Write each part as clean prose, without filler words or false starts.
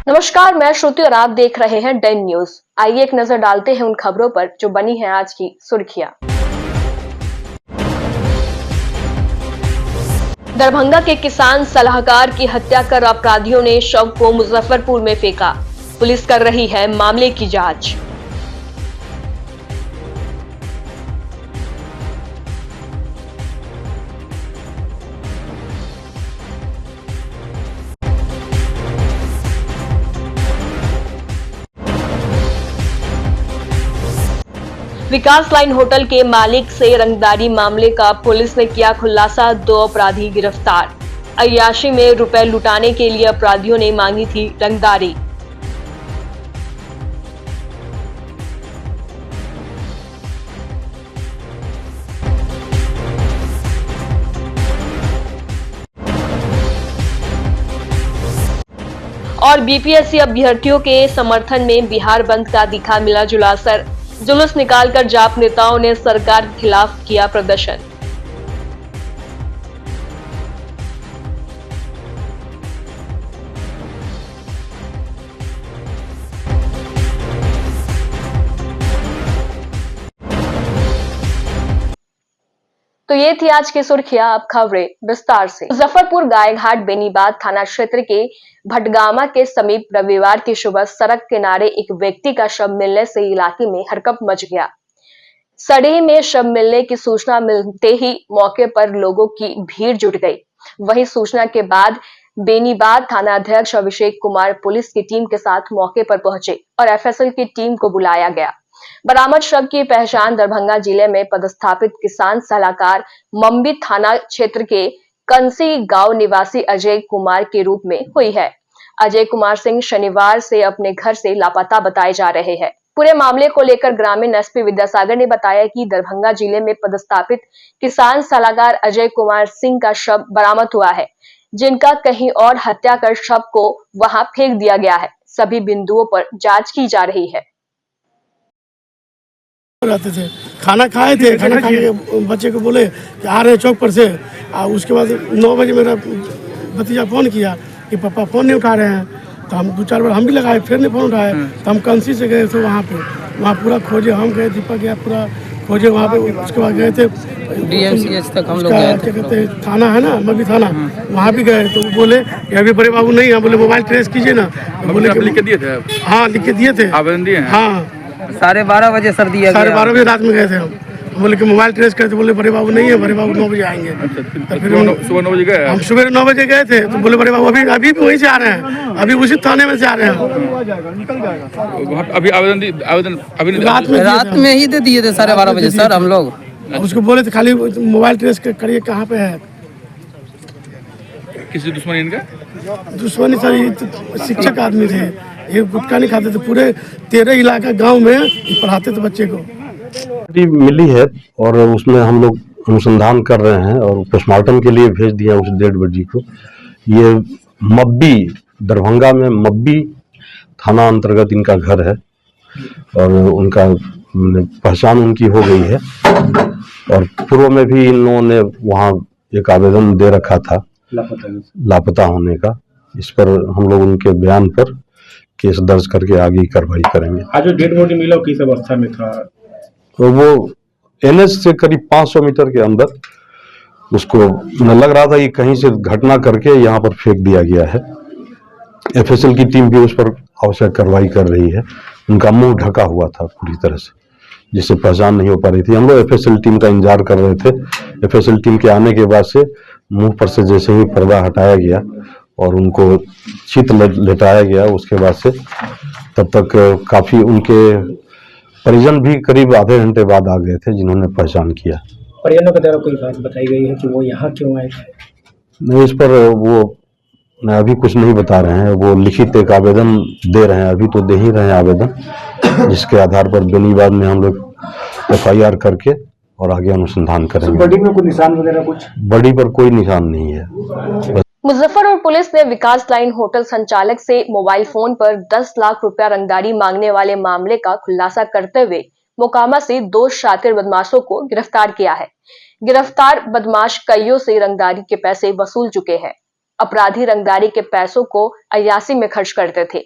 नमस्कार, मैं श्रुति और आप देख रहे हैं डेन न्यूज। आइए एक नजर डालते हैं उन खबरों पर जो बनी हैं आज की सुर्खियां। दरभंगा के किसान सलाहकार की हत्या कर अपराधियों ने शव को मुजफ्फरपुर में फेंका। पुलिस कर रही है मामले की जांच। विकास लाइन होटल के मालिक से रंगदारी मामले का पुलिस ने किया खुलासा। 2 अपराधी गिरफ्तार। अय्याशी में रुपए लुटाने के लिए अपराधियों ने मांगी थी रंगदारी। और बीपीएससी अभ्यर्थियों के समर्थन में बिहार बंद का दिखा मिला जुला असर। जुलूस निकालकर जाप नेताओं ने सरकार के खिलाफ किया प्रदर्शन। तो ये थी आज की सुर्खियां। अब खबरें विस्तार से। मुजफ्फरपुर गायघाट बेनीबाद थाना क्षेत्र के भटगामा के समीप रविवार की सुबह सड़क किनारे एक व्यक्ति का शव मिलने से इलाके में हड़कंप मच गया। सड़े में शव मिलने की सूचना मिलते ही मौके पर लोगों की भीड़ जुट गई। वहीं सूचना के बाद बेनीबाद थाना अध्यक्ष अभिषेक कुमार पुलिस की टीम के साथ मौके पर पहुंचे और एफएसएल की टीम को बुलाया गया। बरामद शव की पहचान दरभंगा जिले में पदस्थापित किसान सलाहकार मम्बी थाना क्षेत्र के कंसी गांव निवासी अजय कुमार के रूप में हुई है। अजय कुमार सिंह शनिवार से अपने घर से लापता बताए जा रहे हैं। पूरे मामले को लेकर ग्रामीण एसपी विद्यासागर ने बताया कि दरभंगा जिले में पदस्थापित किसान सलाहकार अजय कुमार सिंह का शव बरामद हुआ है, जिनका कहीं और हत्या कर शव को वहां फेंक दिया गया है। सभी बिंदुओं पर जांच की जा रही है। रहते थे, खाना खाए थे, खाना खा के बच्चे को बोले कि आ रहे हैं चौक पर से। उसके बाद 9 बजे मेरा भतीजा फ़ोन किया कि पापा फ़ोन नहीं उठा रहे हैं। तो हम 2-4 बार हम भी लगाए, फिर नहीं फ़ोन उठाए। तो हम कंसी से गए थे वहाँ पे, वहाँ पूरा खोजे, हम गए, दीपक गया, पूरा खोजे वहाँ पे। उसके बाद गए थे DMCH तक हम लोग गए थे। क्या कहते हैं थाना है ना, मम्बी थाना, वहाँ भी गए। तो बोले कि अभी बड़े बाबू नहीं है। बोले मोबाइल ट्रेस कीजिए ना। बोले लिख के दिए थे। हाँ, लिख के दिए थे, आवेदन दिए। हाँ, 12:30 बजे सर दिया गया। 12:30 बजे रात में गए थे हम। बोले कि मोबाइल ट्रेस करते, बोले बड़े बाबू नहीं है, बड़े बाबू 9 बजे आएंगे। तो फिर सुबह 9 बजे गए, हम सुबह 9 बजे गए थे। तो बोले बड़े बाबू अभी भी वहीं से आ रहे हैं, अभी उसी थाने में से आ रहे हैं। अभी आवेदन अभी रात में ही दे दिए थे 12:30 बजे सर हम लोग। उसको बोले थे खाली मोबाइल ट्रेस करिए कहाँ पे है। किसी दुश्मनी इनका? दुश्मनी सर, ये तो शिक्षक आदमी थे, ये गुटखा नहीं खाते थे। पूरे 13 इलाका गांव में पढ़ाते थे बच्चे को। मिली है और उसमें हम लोग अनुसंधान कर रहे हैं और पोस्टमार्टम के लिए भेज दिया उस डेड बॉडी को। ये मब्बी, दरभंगा में मब्बी थाना अंतर्गत इनका घर है और उनका पहचान उनकी हो गई है। और पूर्व में भी इन लोगों ने वहाँ एक आवेदन दे रखा था लापता होने का। इस पर हम लोग उनके बयान पर केस दर्ज करके आगे की कार्रवाई करेंगे। आज जो डेड बॉडी मिला किस अवस्था में था? तो वो एनएच से करीब 500 मीटर के अंदर उसको लग रहा था कि कहीं से घटना करके यहाँ पर फेंक दिया गया है। एफएसएल की टीम भी उस पर आवश्यक कार्रवाई कर रही है। उनका मुंह ढका हुआ था पूरी तरह से, जिससे पहचान नहीं हो पा रही थी। हम लोग एफएसएल टीम का इंतजार कर रहे थे। एफएसएल टीम के आने के बाद से मुंह पर से जैसे ही पर्दा हटाया गया और उनको चित लेटाया गया, उसके बाद से तब तक काफी उनके परिजन भी करीब आधे घंटे बाद आ गए थे, जिन्होंने पहचान किया। परिजनों के द्वारा कोई बात बताई गई है कि वो यहाँ क्यों आए थे? नहीं, इस पर वो अभी कुछ नहीं बता रहे हैं। वो लिखित एक आवेदन दे रहे हैं, अभी तो दे ही रहे हैं आवेदन, जिसके आधार पर बेनीबाद में हम लोग FIR करके और आगे अनुसंधान करेंगे। बॉडी में कोई निशान वगैरह कुछ? बॉडी पर कोई निशान नहीं है। मुजफ्फरपुर पुलिस ने विकास लाइन होटल संचालक से मोबाइल फोन पर 10 लाख रुपया रंगदारी मांगने वाले मामले का खुलासा करते हुए मोकामा से 2 शातिर बदमाशों को गिरफ्तार किया है। गिरफ्तार बदमाश कईयों से रंगदारी के पैसे वसूल चुके हैं। अपराधी रंगदारी के पैसों को अय्यासी में खर्च करते थे।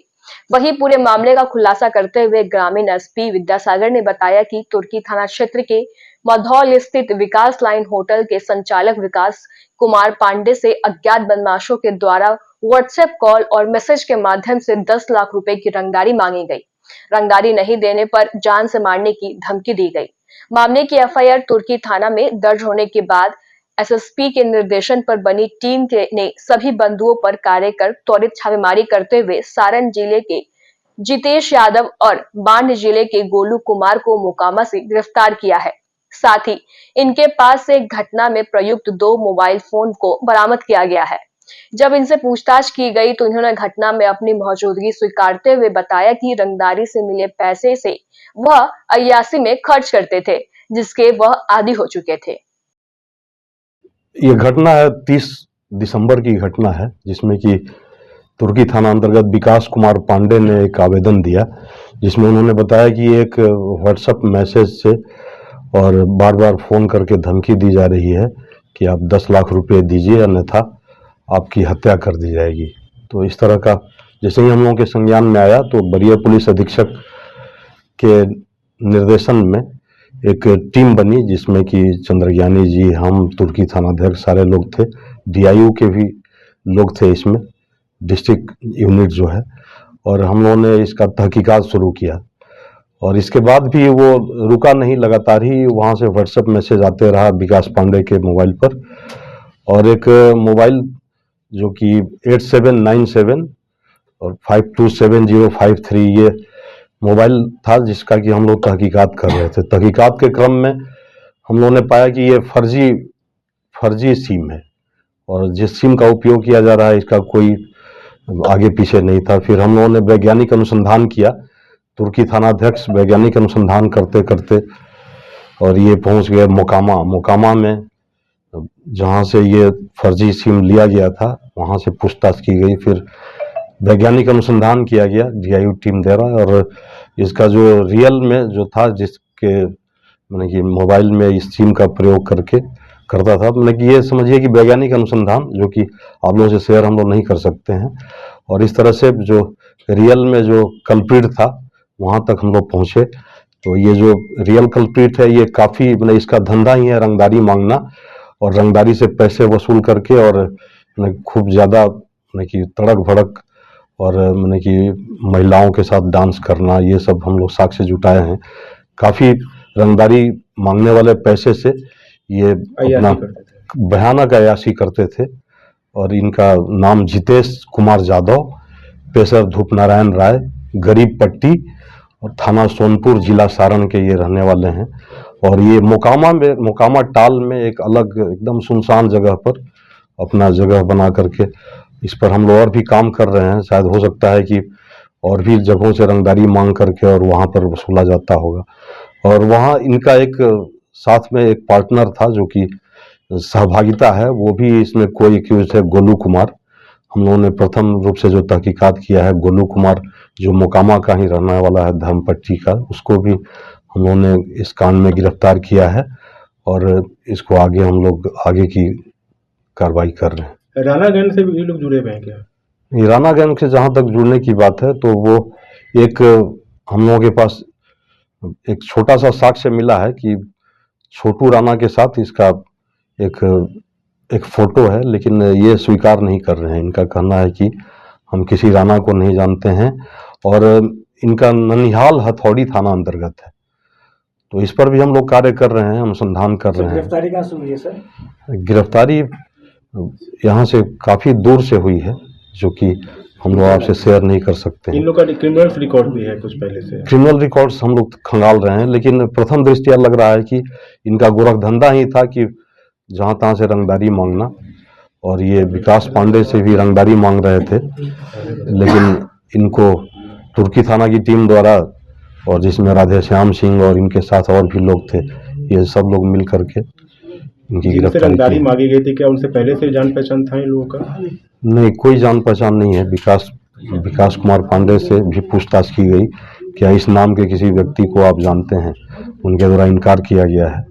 वहीं पूरे मामले का खुलासा करते हुए ग्रामीण एसपी विद्यासागर ने बताया कि तुर्की थाना क्षेत्र के मधौल स्थित विकास लाइन होटल के संचालक विकास कुमार पांडे से अज्ञात बदमाशों के द्वारा व्हाट्सएप कॉल और मैसेज के माध्यम से 10 लाख रुपए की रंगदारी मांगी गई। रंगदारी नहीं देने पर जान से मारने की धमकी दी गई। मामले की एफआईआर तुर्की थाना में दर्ज होने के बाद एसएसपी के निर्देशन पर बनी टीम ने सभी बंधुओं पर कार्य कर त्वरित छापेमारी करते हुए सारण जिले के जितेश यादव और बांड जिले के गोलू कुमार को मोकामा से गिरफ्तार किया है। साथ ही इनके पास से घटना में प्रयुक्त 2 मोबाइल फोन को बरामद किया गया है। जब इनसे पूछताछ की गई तो इन्होंने घटना में अपनी मौजूदगी स्वीकारते हुए बताया कि रंगदारी से मिले पैसे से वह अय्यासी में खर्च करते थे, जिसके वह आदी हो चुके थे। ये घटना है 30 दिसंबर की घटना है, जिसमें कि तुर्की थाना अंतर्गत विकास कुमार पांडे ने एक आवेदन दिया, जिसमें उन्होंने बताया कि एक व्हाट्सएप मैसेज से और बार बार फोन करके धमकी दी जा रही है कि आप 10 लाख रुपए दीजिए अन्यथा आपकी हत्या कर दी जाएगी। तो इस तरह का जैसे ही हम लोगों के संज्ञान में आया तो वरीय पुलिस अधीक्षक के निर्देशन में एक टीम बनी, जिसमें कि चंद्रज्ञानी जी, हम, तुर्की थानाध्यक्ष, सारे लोग थे। डीआईयू के भी लोग थे इसमें, डिस्ट्रिक्ट यूनिट जो है, और हम लोगों ने इसका तहकीकात शुरू किया। और इसके बाद भी वो रुका नहीं, लगातार ही वहाँ से व्हाट्सएप मैसेज आते रहा विकास पांडे के मोबाइल पर। और एक मोबाइल जो कि 8797 और 527053 ये मोबाइल था, जिसका कि हम लोग तहकीकात कर रहे थे। तहकीकात के क्रम में हम लोगों ने पाया कि ये फर्जी सिम है और जिस सिम का उपयोग किया जा रहा है इसका कोई आगे पीछे नहीं था। फिर हम लोगों ने वैज्ञानिक अनुसंधान किया, तुर्की थानाध्यक्ष वैज्ञानिक अनुसंधान करते करते और ये पहुंच गए मोकामा में, जहां से ये फर्जी सिम लिया गया था वहां से पूछताछ की गई। फिर वैज्ञानिक अनुसंधान किया गया डीआईयू टीम द्वारा, और इसका जो रियल में जो था, जिसके मैंने कि मोबाइल में इस सिम का प्रयोग करके करता था, मैंने कि ये समझिए कि वैज्ञानिक अनुसंधान जो कि आप लोगों से शेयर हम लोग नहीं कर सकते हैं। और इस तरह से जो रियल में जो कल्प्रिट था वहाँ तक हम लोग पहुँचे। तो ये जो रियल कल्प्रिट है ये काफ़ी मैंने इसका धंधा ही है रंगदारी मांगना, और रंगदारी से पैसे वसूल करके और खूब ज़्यादा मैंने कि तड़क भड़क और मैंने कि महिलाओं के साथ डांस करना, ये सब हम लोग साक्ष्य जुटाए हैं। काफ़ी रंगदारी मांगने वाले पैसे से ये अपना भयानक अय्याशी करते थे। और इनका नाम जितेश कुमार यादव, पेशर धूप नारायण राय, गरीब पट्टी और थाना सोनपुर, जिला सारण के ये रहने वाले हैं। और ये मोकामा टाल में एक अलग एकदम सुनसान जगह पर अपना जगह बना करके इस पर हम लोग और भी काम कर रहे हैं। शायद हो सकता है कि और भी जगहों से रंगदारी मांग करके और वहाँ पर वसूला जाता होगा। और वहाँ इनका एक साथ में एक पार्टनर था जो कि सहभागिता है, वो भी इसमें कोई एक्यूज है, गोलू कुमार। हम लोगों ने प्रथम रूप से जो तहकीकात किया है, गोलू कुमार जो मोकामा का ही रहने वाला है, धर्मपट्टी का, उसको भी हम लोगों ने इस कांड में गिरफ्तार किया है और इसको आगे हम लोग आगे की कार्रवाई कर रहे हैं। राणा गैंग से भी लोग जुड़े हुए हैं क्या? ये राणा गैंग से जहाँ तक जुड़ने की बात है तो वो एक हम लोगों के पास एक छोटा सा साक्ष्य मिला है कि छोटू राणा के साथ इसका एक फोटो है, लेकिन ये स्वीकार नहीं कर रहे हैं। इनका कहना है कि हम किसी राणा को नहीं जानते हैं और इनका ननिहाल हथौड़ी थाना अंतर्गत है। तो इस पर भी हम लोग कार्य कर रहे हैं, अनुसंधान कर रहे हैं। गिरफ्तारी कहाँ से हुई है सर? गिरफ्तारी यहाँ से काफ़ी दूर से हुई है, जो कि हम लोग आपसे शेयर नहीं कर सकते हैं। इन लोग का क्रिमिनल रिकॉर्ड भी है कुछ पहले से? क्रिमिनल रिकॉर्ड्स हम लोग खंगाल रहे हैं, लेकिन प्रथम दृष्टया लग रहा है कि इनका गोरख धंधा ही था कि जहाँ तहाँ से रंगदारी मांगना, और ये विकास पांडे से भी रंगदारी मांग रहे थे। लेकिन इनको तुर्की थाना की टीम द्वारा, और जिसमें राधे श्याम सिंह और इनके साथ और भी लोग थे, ये सब लोग मिल करके इनकी गिरफ्तारी की। मांगी गई थी, क्या उनसे पहले से जान पहचान था इन लोगों का? नहीं, कोई जान पहचान नहीं है। विकास कुमार पांडे से भी पूछताछ की गई, क्या इस नाम के किसी व्यक्ति को आप जानते हैं? उनके द्वारा इनकार किया गया है।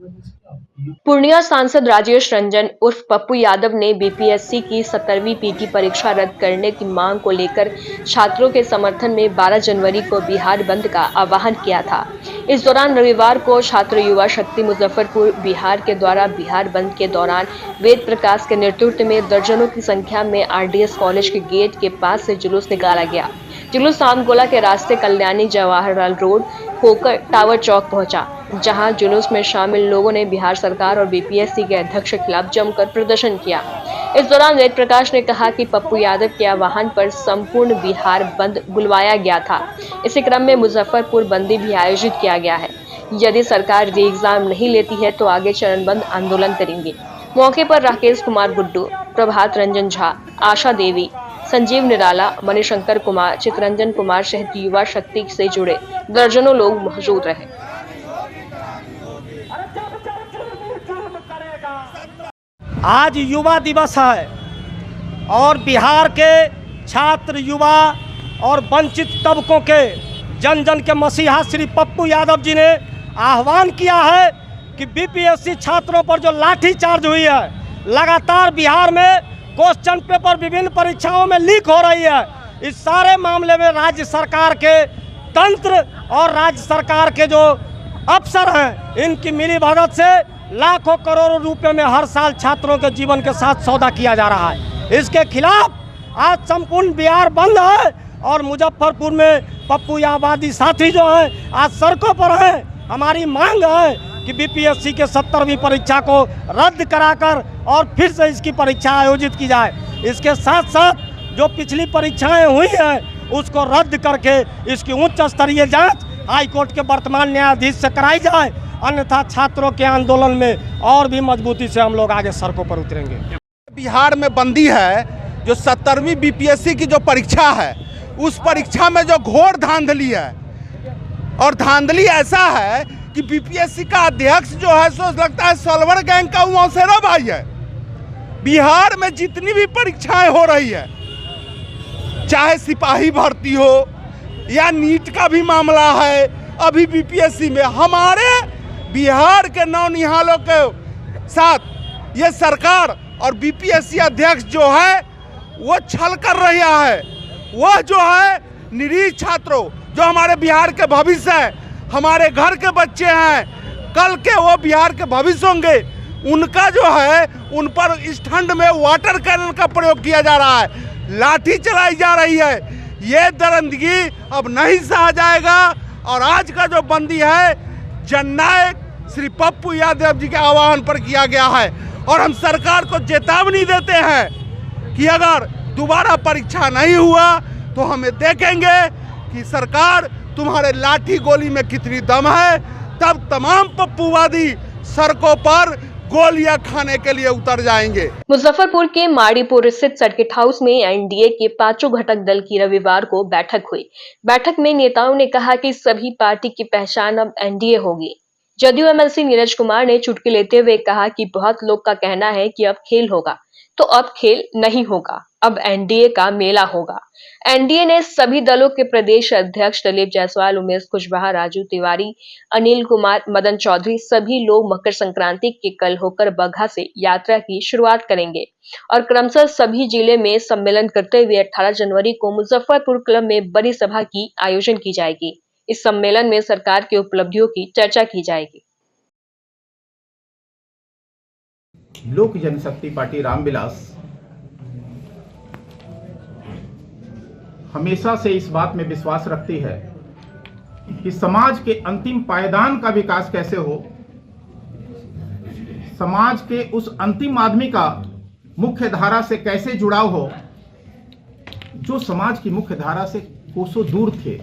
पूर्णिया सांसद राजेश रंजन उर्फ पप्पू यादव ने बीपीएससी की 17वीं पीटी परीक्षा रद्द करने की मांग को लेकर छात्रों के समर्थन में 12 जनवरी को बिहार बंद का आह्वान किया था। इस दौरान रविवार को छात्र युवा शक्ति मुजफ्फरपुर बिहार के द्वारा बिहार बंद के दौरान वेद प्रकाश के नेतृत्व में दर्जनों की संख्या में आरडीएस कॉलेज के गेट के पास से जुलूस निकाला गया। जुलूस आमगोला के रास्ते कल्याणी जवाहरलाल रोड होकर टावर चौक पहुंचा, जहां जुलूस में शामिल लोगों ने बिहार सरकार और बीपीएससी के अध्यक्ष के खिलाफ जमकर प्रदर्शन किया। इस दौरान वेद प्रकाश ने कहा कि पप्पू यादव के आह्वान पर संपूर्ण बिहार बंद बुलवाया गया था। इसी क्रम में मुजफ्फरपुर बंदी भी आयोजित किया गया है। यदि सरकार री एग्जाम नहीं लेती है तो आगे चरणबद्ध आंदोलन करेंगे। मौके पर राकेश कुमार गुड्डू, प्रभात रंजन झा, आशा देवी, संजीव निराला, मणिशंकर कुमार, चितरंजन कुमार सहित युवा शक्ति से जुड़े दर्जनों लोग मौजूद रहे। आज युवा दिवस है और बिहार के छात्र, युवा और वंचित तबकों के जन जन के मसीहा श्री पप्पू यादव जी ने आह्वान किया है कि बीपीएससी छात्रों पर जो लाठीचार्ज हुई है, लगातार बिहार में क्वेश्चन पेपर विभिन्न परीक्षाओं में लीक हो रही है, इस सारे मामले में राज्य सरकार के तंत्र और राज्य सरकार के जो अफसर हैं, इनकी मिलीभगत से लाखों करोड़ों रुपए में हर साल छात्रों के जीवन के साथ सौदा किया जा रहा है। इसके खिलाफ आज संपूर्ण बिहार बंद है और मुजफ्फरपुर में पप्पूयावादी साथी जो हैं आज सड़कों पर हैं। हमारी मांग है कि बीपीएससी के 17वीं परीक्षा को रद्द कराकर और फिर से इसकी परीक्षा आयोजित की जाए। इसके साथ साथ जो पिछली परीक्षाएं हुई हैं उसको रद्द करके इसकी उच्च स्तरीय जांच हाईकोर्ट के वर्तमान न्यायाधीश से कराई जाए, अन्यथा छात्रों के आंदोलन में और भी मजबूती से हम लोग आगे सड़कों पर उतरेंगे। बिहार में बंदी है, जो 17वीं बीपीएससी की जो परीक्षा है, उस परीक्षा में जो घोर धांधली है, और धांधली ऐसा है कि बीपीएससी का अध्यक्ष जो है सो लगता है सलवर गैंग का मौसेरा भाई है। बिहार में जितनी भी परीक्षाएं हो रही है, चाहे सिपाही भर्ती हो या नीट का भी मामला है, अभी बीपीएससी में हमारे बिहार के नौनिहालों के साथ ये सरकार और बीपीएससी अध्यक्ष जो है वो छल कर रहा है। वह जो है निरीह छात्रों, जो हमारे बिहार के भविष्य है, हमारे घर के बच्चे हैं, कल के वो बिहार के भविष्य होंगे, उनका जो है उन पर इस ठंड में वाटर कैनन का प्रयोग किया जा रहा है, लाठी चलाई जा रही है। ये दरिंदगी अब नहीं सहा जाएगा और आज का जो बंदी है जननायक श्री पप्पू यादव जी के आह्वान पर किया गया है। और हम सरकार को चेतावनी देते हैं कि अगर दोबारा परीक्षा नहीं हुआ तो हमें देखेंगे कि सरकार तुम्हारे लाठी गोली में कितनी दम है। तब तमाम पप्पूवादी सड़कों पर गोलियां खाने के लिए उतर जाएंगे। मुजफ्फरपुर के माड़ीपुर स्थित सर्किट हाउस में एनडीए के 5 घटक दल की रविवार को बैठक हुई। बैठक में नेताओं ने कहा कि सभी पार्टी की पहचान अब एनडीए होगी। जदयू एमएलसी नीरज कुमार ने चुटकी लेते हुए कहा कि बहुत लोग का कहना है कि अब खेल होगा, तो अब खेल नहीं होगा, अब एनडीए का मेला होगा। एनडीए ने सभी दलों के प्रदेश अध्यक्ष दिलीप जायसवाल, उमेश कुशवाहा, राजू तिवारी, अनिल कुमार, मदन चौधरी सभी लोग मकर संक्रांति के कल होकर बगहा से यात्रा की शुरुआत करेंगे और क्रमशः सभी जिले में सम्मेलन करते हुए 18 जनवरी को मुजफ्फरपुर क्लब में बड़ी सभा की आयोजन की जाएगी। इस सम्मेलन में सरकार की उपलब्धियों की चर्चा की जाएगी। लोक जनशक्ति पार्टी रामविलास हमेशा से इस बात में विश्वास रखती है कि समाज के अंतिम पायदान का विकास कैसे हो, समाज के उस अंतिम आदमी का मुख्य धारा से कैसे जुड़ाव हो जो समाज की मुख्य धारा से कोसों दूर थे।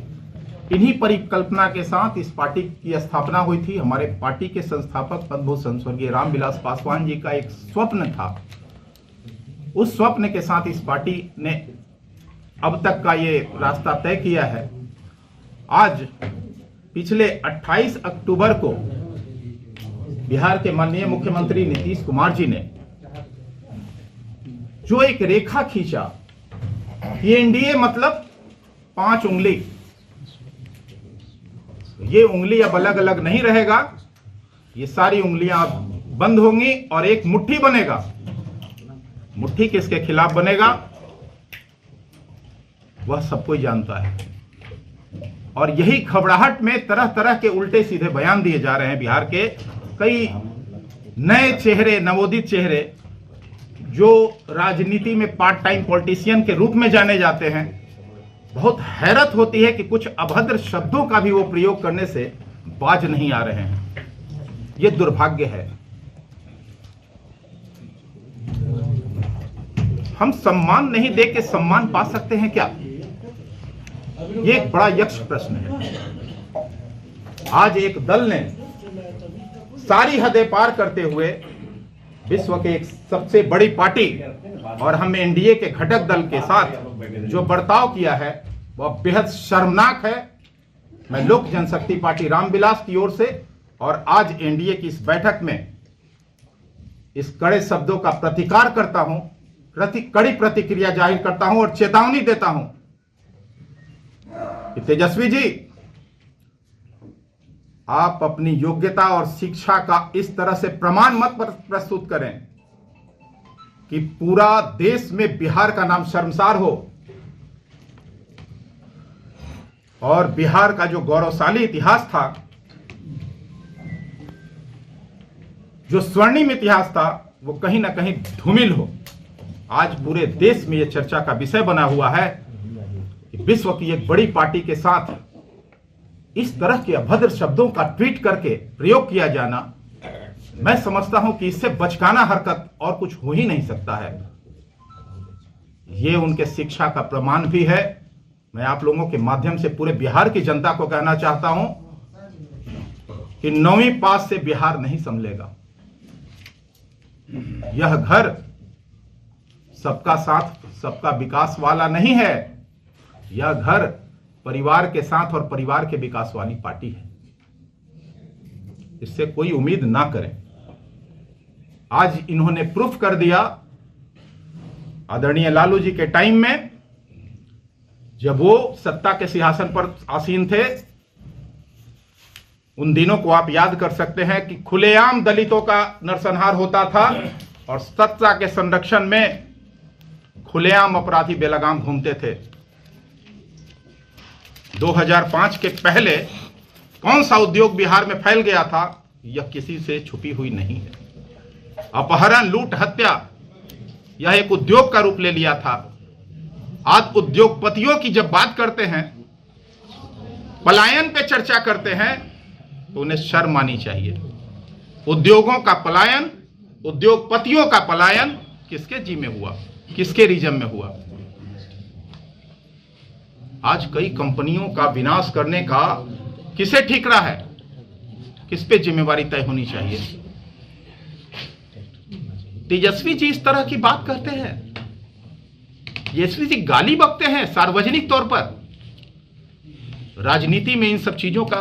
इन्हीं परिकल्पना के साथ इस पार्टी की स्थापना हुई थी। हमारे पार्टी के संस्थापक पद्मभूषण स्वर्गीय रामविलास पासवान जी का एक स्वप्न था। उस स्वप्न के साथ इस पार्टी ने अब तक का ये रास्ता तय किया है। आज पिछले 28 अक्टूबर को बिहार के माननीय मुख्यमंत्री नीतीश कुमार जी ने जो एक रेखा खींचा, ये एनडीए मतलब 5 उंगली, ये उंगली अब अलग अलग नहीं रहेगा, ये सारी उंगलियां अब बंद होंगी और एक मुट्ठी बनेगा। मुट्ठी किसके खिलाफ बनेगा वह सब कोई जानता है। और यही घबराहट में तरह तरह के उल्टे सीधे बयान दिए जा रहे हैं। बिहार के कई नए चेहरे, नवोदित चेहरे जो राजनीति में पार्ट टाइम पॉलिटिशियन के रूप में जाने जाते हैं, बहुत हैरत होती है कि कुछ अभद्र शब्दों का भी वो प्रयोग करने से बाज नहीं आ रहे हैं। ये दुर्भाग्य है। हम सम्मान नहीं दे के सम्मान पा सकते हैं क्या? ये एक बड़ा यक्ष प्रश्न है। आज एक दल ने सारी हदें पार करते हुए विश्व के एक सबसे बड़ी पार्टी और हम एनडीए के घटक दल के साथ जो बर्ताव किया है वह बेहद शर्मनाक है। मैं लोक जनशक्ति पार्टी रामविलास की ओर से और आज एनडीए की इस बैठक में इस कड़े शब्दों का प्रतिकार करता हूं, कड़ी प्रतिक्रिया जाहिर करता हूं और चेतावनी देता हूं कि तेजस्वी जी, आप अपनी योग्यता और शिक्षा का इस तरह से प्रमाण मत प्रस्तुत करें कि पूरा देश में बिहार का नाम शर्मसार हो। और बिहार का जो गौरवशाली इतिहास था, जो स्वर्णिम इतिहास था, वो कहीं ना कहीं धूमिल हो। आज पूरे देश में यह चर्चा का विषय बना हुआ है कि विश्व की एक बड़ी पार्टी के साथ इस तरह के अभद्र शब्दों का ट्वीट करके प्रयोग किया जाना, मैं समझता हूं कि इससे बचकाना हरकत और कुछ हो ही नहीं सकता है। यह उनके शिक्षा का प्रमाण भी है। मैं आप लोगों के माध्यम से पूरे बिहार की जनता को कहना चाहता हूं कि 9वीं पास से बिहार नहीं संभलेगा। यह घर सबका साथ सबका विकास वाला नहीं है। यह घर परिवार के साथ और परिवार के विकास वाली पार्टी है। इससे कोई उम्मीद ना करें। आज इन्होंने प्रूफ कर दिया। आदरणीय लालू जी के टाइम में जब वो सत्ता के सिंहासन पर आसीन थे, उन दिनों को आप याद कर सकते हैं कि खुलेआम दलितों का नरसंहार होता था और सत्ता के संरक्षण में खुलेआम अपराधी बेलगाम घूमते थे। 2005 के पहले कौन सा उद्योग बिहार में फैल गया था, यह किसी से छुपी हुई नहीं है। अपहरण, लूट, हत्या यह एक उद्योग का रूप ले लिया था। आज उद्योगपतियों की जब बात करते हैं, पलायन पे चर्चा करते हैं, तो उन्हें शर्म आनी चाहिए। उद्योगों का पलायन, उद्योगपतियों का पलायन किसके जी में हुआ, किसके रीजन में हुआ? आज कई कंपनियों का विनाश करने का किसे ठिकरा है? किस पे जिम्मेवारी तय होनी चाहिए? तेजस्वी जी इस तरह की बात करते हैं। तेजस्वी जी गाली बकते हैं सार्वजनिक तौर पर। राजनीति में इन सब चीजों का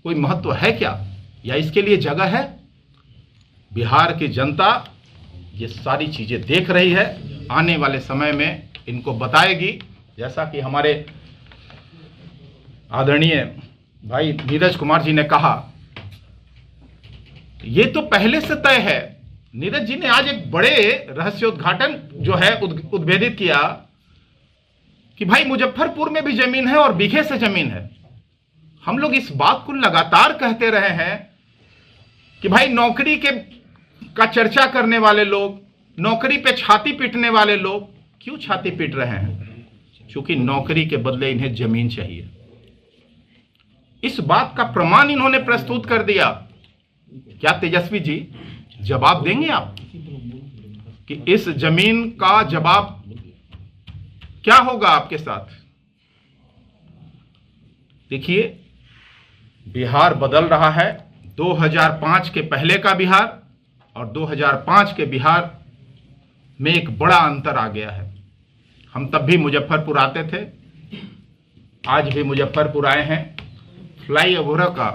कोई महत्व है क्या, या इसके लिए जगह है? बिहार की जनता ये सारी चीजें देख रही है, आने वाले समय में इनको बताएगी। जैसा कि हमारे आदरणीय भाई नीरज कुमार जी ने कहा, ये तो पहले से तय है। नीरज जी ने आज एक बड़े रहस्योद्घाटन जो है उद्भेदित किया कि भाई मुजफ्फरपुर में भी जमीन है और बीघे से जमीन है। हम लोग इस बात को लगातार कहते रहे हैं कि भाई नौकरी का चर्चा करने वाले लोग, नौकरी पे छाती पीटने वाले लोग क्यों छाती पीट रहे हैं? क्योंकि नौकरी के बदले इन्हें जमीन चाहिए। इस बात का प्रमाण इन्होंने प्रस्तुत कर दिया। क्या तेजस्वी जी जवाब देंगे आप कि इस जमीन का जवाब क्या होगा आपके साथ? देखिए, बिहार बदल रहा है। 2005 के पहले का बिहार और 2005 के बिहार में एक बड़ा अंतर आ गया है। हम तब भी मुजफ्फरपुर आते थे, आज भी मुजफ्फरपुर आए हैं। फ्लाईओवर का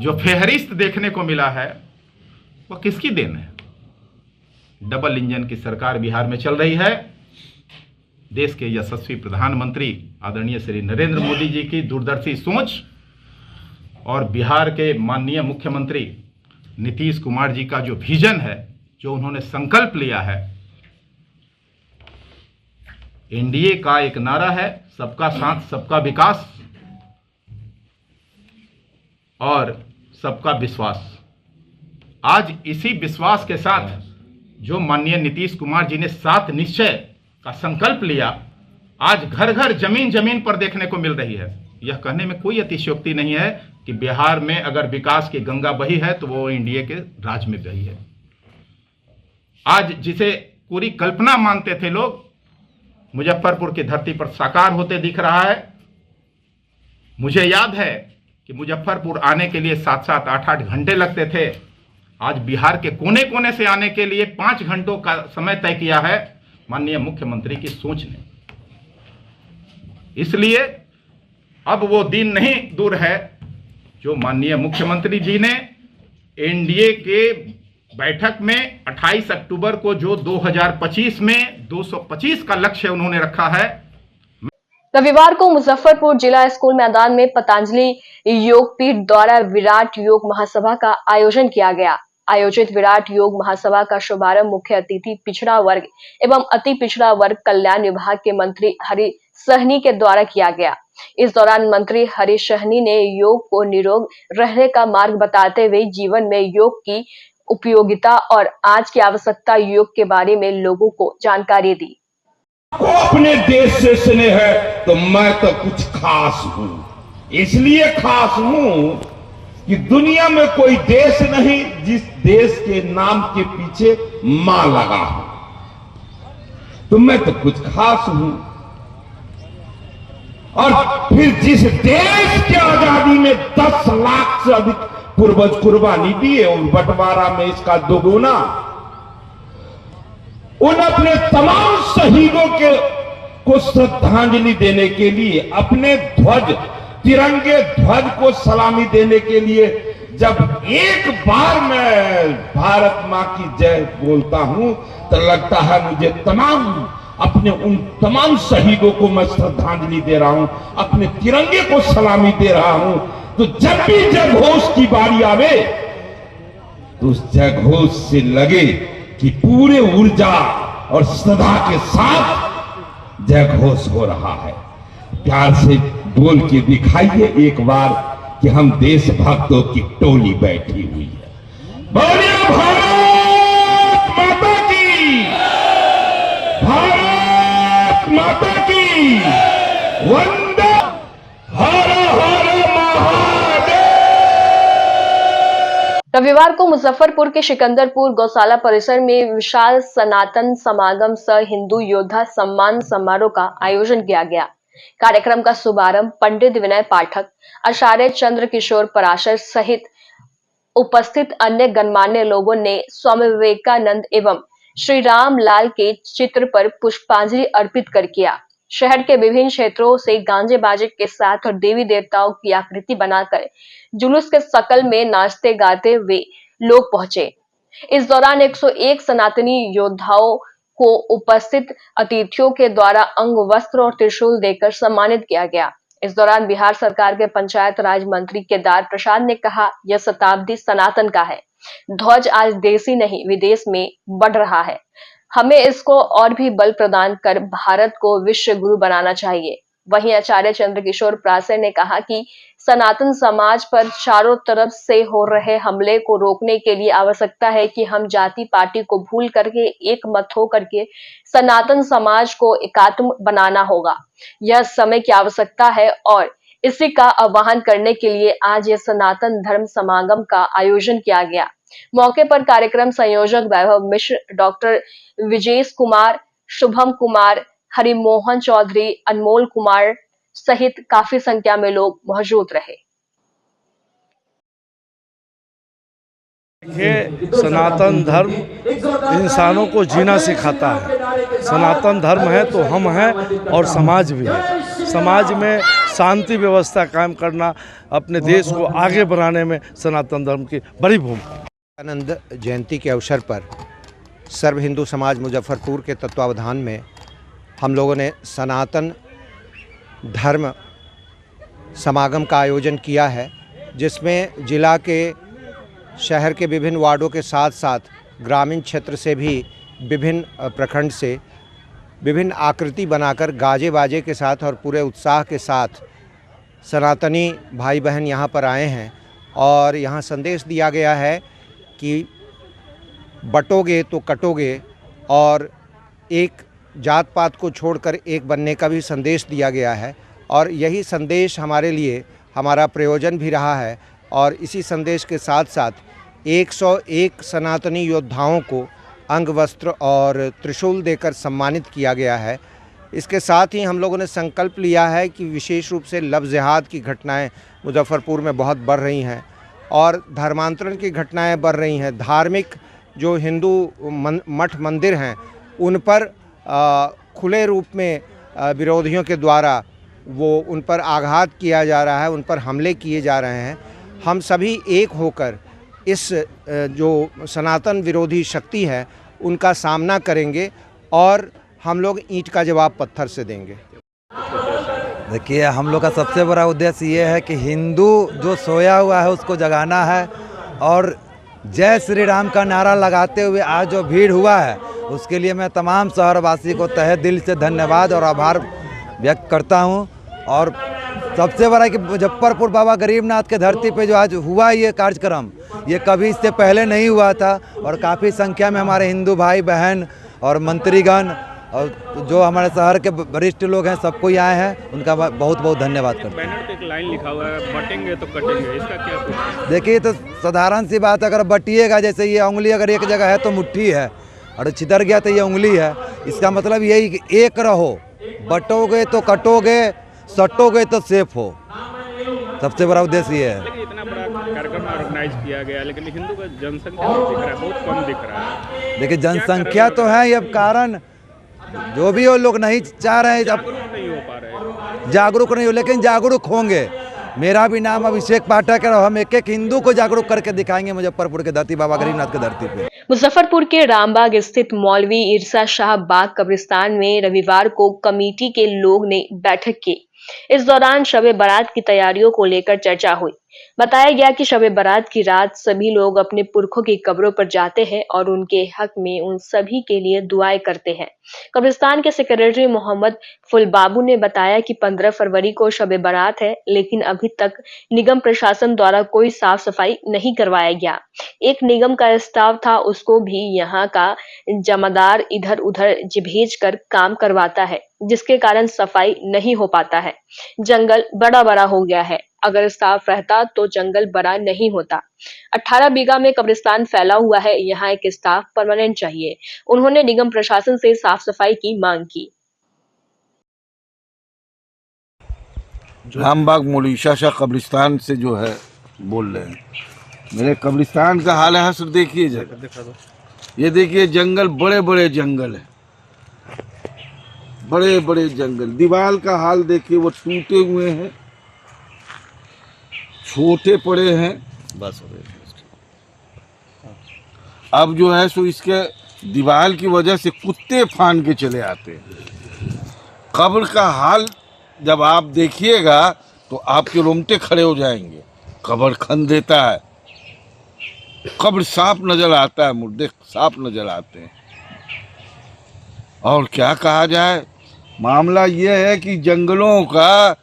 जो फेहरिस्त देखने को मिला है वह किसकी देन है? डबल इंजन की सरकार बिहार में चल रही है। देश के यशस्वी प्रधानमंत्री आदरणीय श्री नरेंद्र मोदी जी की दूरदर्शी सोच और बिहार के माननीय मुख्यमंत्री नीतीश कुमार जी का जो विजन है, जो उन्होंने संकल्प लिया है, एनडीए का एक नारा है सबका साथ सबका विकास और सबका विश्वास। आज इसी विश्वास के साथ जो माननीय नीतीश कुमार जी ने 7 निश्चय का संकल्प लिया, आज घर घर जमीन जमीन पर देखने को मिल रही है। यह कहने में कोई अतिशयोक्ति नहीं है कि बिहार में अगर विकास की गंगा बही है तो वो एनडीए के राज में बही है। आज जिसे पूरी कल्पना मानते थे लोग, मुजफ्फरपुर की धरती पर साकार होते दिख रहा है। मुझे याद है कि मुजफ्फरपुर आने के लिए 7-7, 8-8 घंटे लगते थे। आज बिहार के कोने कोने से आने के लिए 5 घंटों का समय तय किया है माननीय मुख्यमंत्री की सोच ने। इसलिए अब वो दिन नहीं दूर है जो माननीय मुख्यमंत्री जी ने एनडीए के बैठक में 28 अक्टूबर को जो 2025 में 225 का लक्ष्य उन्होंने रखा है। रविवार को मुजफ्फरपुर जिला स्कूल मैदान में पतंजलि योग पीठ द्वारा विराट योग महासभा का आयोजन किया गया। आयोजित विराट योग महासभा का शुभारंभ मुख्य अतिथि पिछड़ा वर्ग एवं अति पिछड़ा वर्ग कल्याण विभाग के मंत्री हरि सहनी के द्वारा किया गया। इस दौरान मंत्री हरि सहनी ने योग को निरोग रहने का मार्ग बताते हुए जीवन में योग की उपयोगिता और आज की आवश्यकता योग के बारे में लोगों को जानकारी दी। को अपने देश से स्नेह है तो मैं तो कुछ खास हूं, इसलिए खास हूं कि दुनिया में कोई देश नहीं जिस देश के नाम के पीछे मां लगा हो, तो मैं तो कुछ खास हूं। और फिर जिस देश के आजादी में 10 लाख से अधिक पूर्वज कुर्बानी दिए और बंटवारा में इसका दोगुना, उन अपने तमाम शहीदों को श्रद्धांजलि देने के लिए, अपने ध्वज तिरंगे ध्वज को सलामी देने के लिए जब एक बार मैं भारत मां की जय बोलता हूं तो लगता है मुझे अपने उन तमाम शहीदों को मैं श्रद्धांजलि दे रहा हूं, अपने तिरंगे को सलामी दे रहा हूं। तो जब भी जयघोष की बारी आवे तो उस जयघोष से लगे कि पूरे ऊर्जा और श्रद्धा के साथ जयघोष हो रहा है। प्यार से बोल के दिखाइए एक बार कि हम देशभक्तों की टोली बैठी हुई है। बोलिए भारत माता की, भारत माता की, वंदे हर हर महादेव। रविवार को मुजफ्फरपुर के सिकंदरपुर गौशाला परिसर में विशाल सनातन समागम सह हिंदू योद्धा सम्मान समारोह का आयोजन किया गया। कार्यक्रम का शुभारंभ पंडित विनय पाठक, आचार्य चंद्र किशोर पराशर सहित उपस्थित अन्य गणमान्य लोगों ने स्वामी विवेकानंद एवं श्री राम लाल के चित्र पर पुष्पांजलि अर्पित कर किया। शहर के विभिन्न क्षेत्रों से गांजे बाजे के साथ और देवी देवताओं की आकृति बनाकर जुलूस के शकल में नाचते गाते हुए लोग पहुंचे। इस दौरान 101 सनातनी योद्धाओं को उपस्थित अतिथियों के द्वारा अंग वस्त्र और त्रिशूल देकर सम्मानित किया गया। इस दौरान बिहार सरकार के पंचायत राज मंत्री केदार प्रसाद ने कहा, यह शताब्दी सनातन का है। ध्वज आज देशी नहीं विदेश में बढ़ रहा है। हमें इसको और भी बल प्रदान कर भारत को विश्व गुरु बनाना चाहिए। वहीं आचार्य चंद्रकिशोर पराशर ने कहा कि सनातन समाज पर चारों तरफ से हो रहे हमले को रोकने के लिए आवश्यकता है कि हम जाति पार्टी को भूल करके एक मत हो करके सनातन समाज को एकात्म बनाना होगा। यह समय की आवश्यकता है और इसी का आह्वान करने के लिए आज ये सनातन धर्म समागम का आयोजन किया गया। मौके पर कार्यक्रम संयोजक वैभव मिश्र, डॉक्टर विजेश कुमार, शुभम कुमार, हरिमोहन चौधरी, अनमोल कुमार सहित काफी संख्या में लोग मौजूद रहे। ये सनातन धर्म इंसानों को जीना सिखाता है। सनातन धर्म है तो हम हैं और समाज भी है। समाज में शांति व्यवस्था कायम करना, अपने देश को आगे बढ़ाने में सनातन धर्म की बड़ी भूमिका। आनंद जयंती के अवसर पर सर्व हिंदू समाज मुजफ्फरपुर के तत्वावधान में हम लोगों ने सनातन धर्म समागम का आयोजन किया है, जिसमें जिला के शहर के विभिन्न वार्डों के साथ साथ ग्रामीण क्षेत्र से भी विभिन्न प्रखंड से विभिन्न आकृति बनाकर गाजे बाजे के साथ और पूरे उत्साह के साथ सनातनी भाई बहन यहाँ पर आए हैं और यहाँ संदेश दिया गया है कि बटोगे तो कटोगे और एक जात पात को छोड़कर एक बनने का भी संदेश दिया गया है और यही संदेश हमारे लिए हमारा प्रयोजन भी रहा है और इसी संदेश के साथ साथ 101 सनातनी योद्धाओं को अंग वस्त्र और त्रिशूल देकर सम्मानित किया गया है। इसके साथ ही हम लोगों ने संकल्प लिया है कि विशेष रूप से लव जिहाद की घटनाएं मुजफ्फरपुर में बहुत बढ़ रही हैं और धर्मांतरण की घटनाएं बढ़ रही हैं। धार्मिक जो हिंदू मठ मंदिर हैं उन पर खुले रूप में विरोधियों के द्वारा उन पर आघात किया जा रहा है, उन पर हमले किए जा रहे हैं। हम सभी एक होकर इस जो सनातन विरोधी शक्ति है उनका सामना करेंगे और हम लोग ईंट का जवाब पत्थर से देंगे। देखिए, हम लोग का सबसे बड़ा उद्देश्य ये है कि हिंदू जो सोया हुआ है उसको जगाना है और जय श्री राम का नारा लगाते हुए आज जो भीड़ हुआ है उसके लिए मैं तमाम शहरवासी को तहे दिल से धन्यवाद और आभार व्यक्त करता हूं। और सबसे बड़ा कि मुजफ्फरपुर बाबा गरीबनाथ के धरती पे जो आज हुआ ये कार्यक्रम, ये कभी इससे पहले नहीं हुआ था और काफ़ी संख्या में हमारे हिंदू भाई बहन और मंत्रीगण और जो हमारे शहर के वरिष्ठ लोग हैं सबको ही आए हैं, उनका बहुत बहुत धन्यवाद करते हैं। बैनर पे एक लाइन लिखा हुआ है, बटेंगे तो कटेंगे, इसका क्या कुछ? देखिए, तो साधारण सी बात, अगर बटिएगा, जैसे ये उंगली अगर एक जगह है तो मुट्ठी है और छितर गया तो ये उंगली है। इसका मतलब यही कि एक रहो, बटोगे तो कटोगे, सटोगे तो सेफ हो। सबसे बड़ा उद्देश्य ये है। लेकिन इतना बड़ा कार्यक्रम ऑर्गेनाइज किया गया लेकिन हिंदू का जनसंख्या दिख रहा है, बहुत कम दिख रहा है। देखिए, जनसंख्या तो है, ये कारण जो भी वो लोग नहीं चाह रहे हैं, नहीं हो पा रहे, जागरूक नहीं हो, लेकिन जागरूक होंगे। मेरा भी नाम अभिषेक पाठक है और हम एक एक हिंदू को जागरूक करके दिखाएंगे मुजफ्फरपुर के धरती, बाबा गरीबनाथ के धरती पे। मुजफ्फरपुर के रामबाग स्थित मौलवी इरसा शाह बाग कब्रिस्तान में रविवार को कमेटी के लोग ने बैठक की। इस दौरान शब बारात की तैयारियों को लेकर चर्चा हुई। बताया गया कि शब बारात की रात सभी लोग अपने पुरखों की कब्रों पर जाते हैं और उनके हक में उन सभी के लिए दुआएं करते हैं। कब्रिस्तान के सेक्रेटरी मोहम्मद फुलबाबू ने बताया कि 15 फरवरी को शब बारात है, लेकिन अभी तक निगम प्रशासन द्वारा कोई साफ सफाई नहीं करवाया गया। एक निगम का स्टाफ था, उसको भी यहाँ का जमादार इधर उधर भेज कर काम करवाता है, जिसके कारण सफाई नहीं हो पाता है। जंगल बड़ा हो गया है, अगर स्टाफ रहता तो जंगल बड़ा नहीं होता। 18 बीघा में कब्रिस्तान फैला हुआ है, यहाँ एक स्टाफ परमानेंट चाहिए। उन्होंने निगम प्रशासन से साफ सफाई की मांग की। रामबाग मौलवी इरसा शाह कब्रिस्तान से जो है बोल रहे हैं। मेरे कब्रिस्तान का हाल है सर, देखिए जरा, ये देखिए जंगल, बड़े बड़े जंगल है, बड़े बड़े जंगल। दीवार का हाल देखिए, वो टूटे हुए हैं, छोटे पड़े हैं, बस हो गए। अब जो है सो इसके दीवार की वजह से कुत्ते फान के चले आते हैं। कब्र का हाल जब आप देखिएगा तो आपके रोंगटे खड़े हो जाएंगे। कब्र खन देता है, कब्र साफ नजर आता है, मुर्दे साफ नजर आते हैं। और क्या कहा जाए, मामला ये है कि जंगलों का,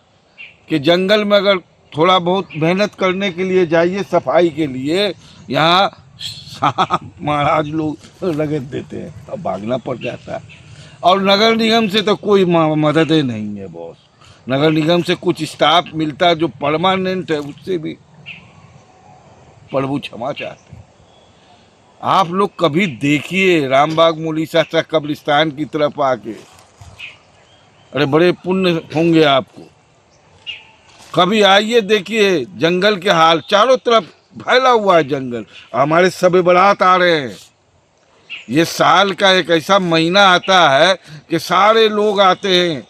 कि जंगल में अगर थोड़ा बहुत मेहनत करने के लिए जाइए, सफाई के लिए, यहाँ सांप महाराज लोग रगड़ देते हैं, अब भागना पड़ जाता है। और नगर निगम से तो कोई मदद ही नहीं है बॉस। नगर निगम से कुछ स्टाफ मिलता है जो परमानेंट है, उससे भी प्रभु क्षमा चाहते हैं। आप लोग कभी देखिए रामबाग मौलवी इरसा शाह कब्रिस्तान की तरफ आके, अरे बड़े पुण्य होंगे आपको। कभी आइए, देखिए जंगल के हाल, चारों तरफ फैला हुआ है जंगल। हमारे शब बारात आ रहे हैं, ये साल का एक ऐसा महीना आता है कि सारे लोग आते हैं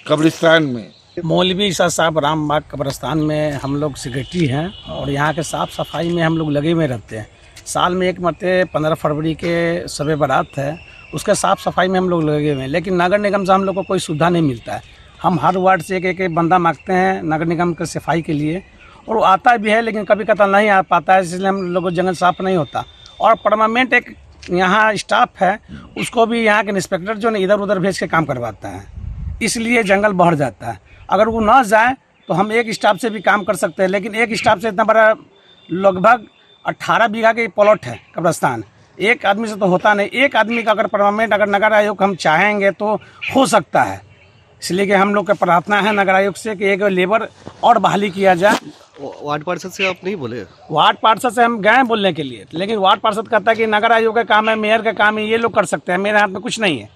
कब्रिस्तान में। मौलवी इरसा साहब रामबाग कब्रिस्तान में हम लोग सेक्रेटरी हैं और यहाँ के साफ़ सफाई में हम लोग लगे हुए रहते हैं। साल में एक मरते 15 फरवरी के शब बारात है, उसके साफ़ सफाई में हम लोग लगे हुए हैं, लेकिन नगर निगम से हम लोग को कोई सुविधा नहीं मिलता है। हम हर वार्ड से एक एक बंदा मांगते हैं नगर निगम के सफाई के लिए, और वो आता भी है लेकिन कभी कतल नहीं आ पाता है, इसलिए हम लोगों को जंगल साफ नहीं होता। और परमानेंट एक यहाँ स्टाफ है, उसको भी यहाँ के इंस्पेक्टर जो है इधर उधर भेज के काम करवाता है, इसलिए जंगल बढ़ जाता है। अगर वो ना जाए तो हम एक स्टाफ से भी काम कर सकते हैं, लेकिन एक स्टाफ से इतना बड़ा लगभग 18 बीघा के प्लॉट है कब्रिस्तान, एक आदमी से तो होता नहीं। एक आदमी का अगर परमानेंट अगर नगर आयोग हम चाहेंगे तो हो सकता है, इसलिए कि हम लोग का प्रार्थना है नगर आयोग से कि एक लेबर और बहाली किया जाए। वार्ड पार्षद से आप नहीं बोले? वार्ड पार्षद से हम गए बोलने के लिए, लेकिन वार्ड पार्षद कहता है कि नगर आयोग का काम है, मेयर का काम है, ये लोग कर सकते हैं, मेरे हाथ में कुछ नहीं है।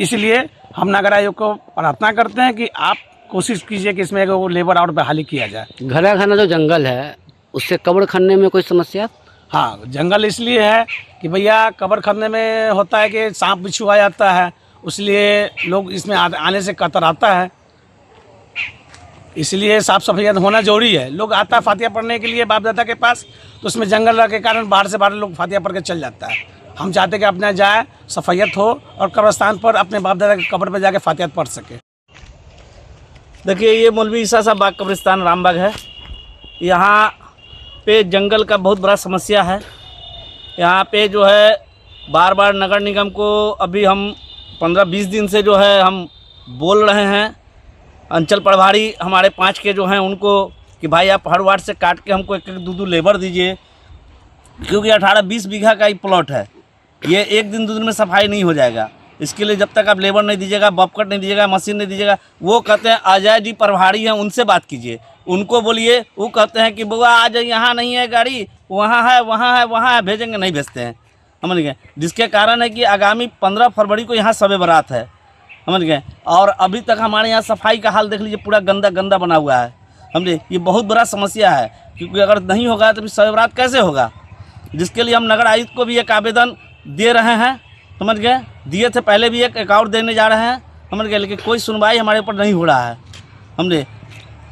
इसलिए हम नगर आयोग को प्रार्थना करते हैं कि आप कोशिश कीजिए कि इसमें वो लेबर और बहाली किया जाए। घना घना जो जंगल है उससे कब्र खनने में कोई समस्या? हाँ, जंगल इसलिए है कि भैया कब्र खनने में होता है कि सांप बिच्छू आ जाता है, इसलिए लोग इसमें आने से कतराता है, इसलिए साफ सफाई होना जरूरी है। लोग आता है फातिया पढ़ने के लिए बाप दादा के पास, तो उसमें जंगल के कारण बाहर से बाहर लोग फातिया पढ़ के चल जाता है। हम चाहते हैं कि अपना जाए सफाइयत हो और कब्रस्तान पर अपने बाप दादा के कब्र पर जाके फातिया पढ़ सके। देखिए, ये मौलवी ईसा साहब बाग कब्रिस्तान रामबाग है। यहाँ पे जंगल का बहुत बड़ा समस्या है। यहाँ पे जो है बार बार नगर निगम को अभी हम 15-20 दिन से जो है हम बोल रहे हैं, अंचल प्रभारी हमारे 5 के जो हैं उनको, कि भाई आप हर वार्ड से काट के हमको 1-2 लेबर दीजिए, क्योंकि 18-20 बीघा का ही प्लॉट है। ये 1 दिन में सफाई नहीं हो जाएगा। इसके लिए जब तक आप लेबर नहीं दीजिएगा, बॉबकट नहीं दीजिएगा, मशीन नहीं दीजिएगा, वो कहते हैं अजय जी प्रभारी हैं उनसे बात कीजिए, उनको बोलिए। वो कहते हैं कि बुआ आज यहाँ नहीं है गाड़ी, वहाँ है, वहाँ है, वहाँ है, भेजेंगे, नहीं भेजते हैं, समझ गए। जिसके कारण है कि आगामी 15 फरवरी को यहाँ शब बारात है, समझ गए। और अभी तक हमारे यहाँ सफाई का हाल देख लीजिए, पूरा गंदा गंदा बना हुआ है, समझे। ये बहुत बड़ा समस्या है, क्योंकि अगर नहीं होगा तो फिर शब बारात कैसे होगा। जिसके लिए हम नगर आयुक्त को भी एक आवेदन दे रहे हैं, समझ गए। दिए थे पहले भी, एक और देने जा रहे हैं, समझ गए, लेकिन कोई सुनवाई हमारे ऊपर नहीं हो रहा है, समझे।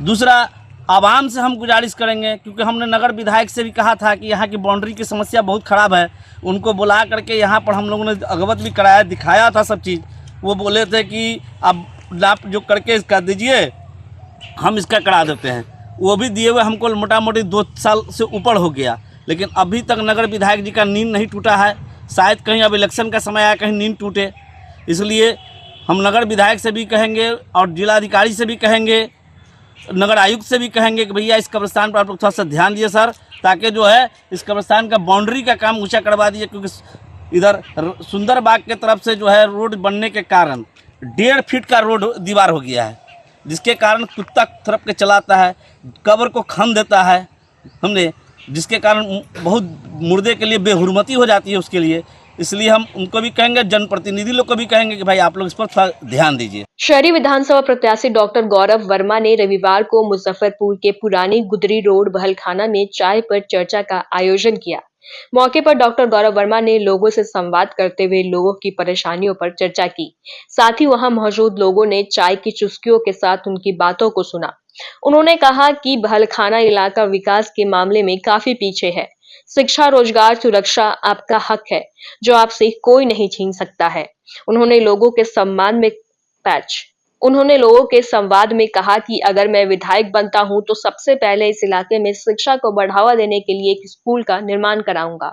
दूसरा, आवाम से हम गुजारिश करेंगे, क्योंकि हमने नगर विधायक से भी कहा था कि यहाँ की बाउंड्री की समस्या बहुत ख़राब है, उनको बुला करके यहाँ पर हम लोगों ने अवगत भी कराया, दिखाया था सब चीज़। वो बोले थे कि आप जो करके इसका दीजिए, हम इसका करा देते हैं। वो भी दिए हुए हमको मोटा मोटी 2 साल से ऊपर हो गया, लेकिन अभी तक नगर विधायक जी का नींद नहीं टूटा है। शायद कहीं अब इलेक्शन का समय आया, कहीं नींद टूटे। इसलिए हम नगर विधायक से भी कहेंगे और जिलाधिकारी से भी कहेंगे, नगर आयुक्त से भी कहेंगे कि भैया इस कब्रिस्तान पर आप लोग थोड़ा सा ध्यान दिए सर, ताकि जो है इस कब्रिस्तान का बाउंड्री का काम ऊंचा करवा दीजिए। क्योंकि इधर सुंदर बाग के तरफ से जो है रोड बनने के कारण 1.5 फीट का रोड दीवार हो गया है, जिसके कारण कुत्ता तरफ के चलाता है, कब्र को खन देता है, समझे। जिसके कारण बहुत मुर्दे के लिए बेहुरमती हो जाती है उसके लिए। इसलिए हम उनको भी कहेंगे, जनप्रतिनिधि लोग को भी कहेंगे कि भाई आप लोग इस पर थोड़ा ध्यान दीजिए। शहरी विधानसभा प्रत्याशी डॉक्टर गौरव वर्मा ने रविवार को मुजफ्फरपुर के पुरानी गुदरी रोड बहलखाना में चाय पर चर्चा का आयोजन किया। मौके पर डॉक्टर गौरव वर्मा ने लोगों से संवाद करते हुए लोगों की परेशानियों पर चर्चा की। साथ ही वहां मौजूद लोगों ने चाय की चुस्कियों के साथ उनकी बातों को सुना। उन्होंने कहा कि बहलखाना इलाका विकास के मामले में काफी पीछे है। शिक्षा, रोजगार, सुरक्षा आपका हक है, जो आपसे कोई नहीं छीन सकता है। उन्होंने लोगों के संवाद में कहा कि अगर मैं विधायक बनता हूं तो सबसे पहले इस इलाके में शिक्षा को बढ़ावा देने के लिए एक स्कूल का निर्माण कराऊंगा।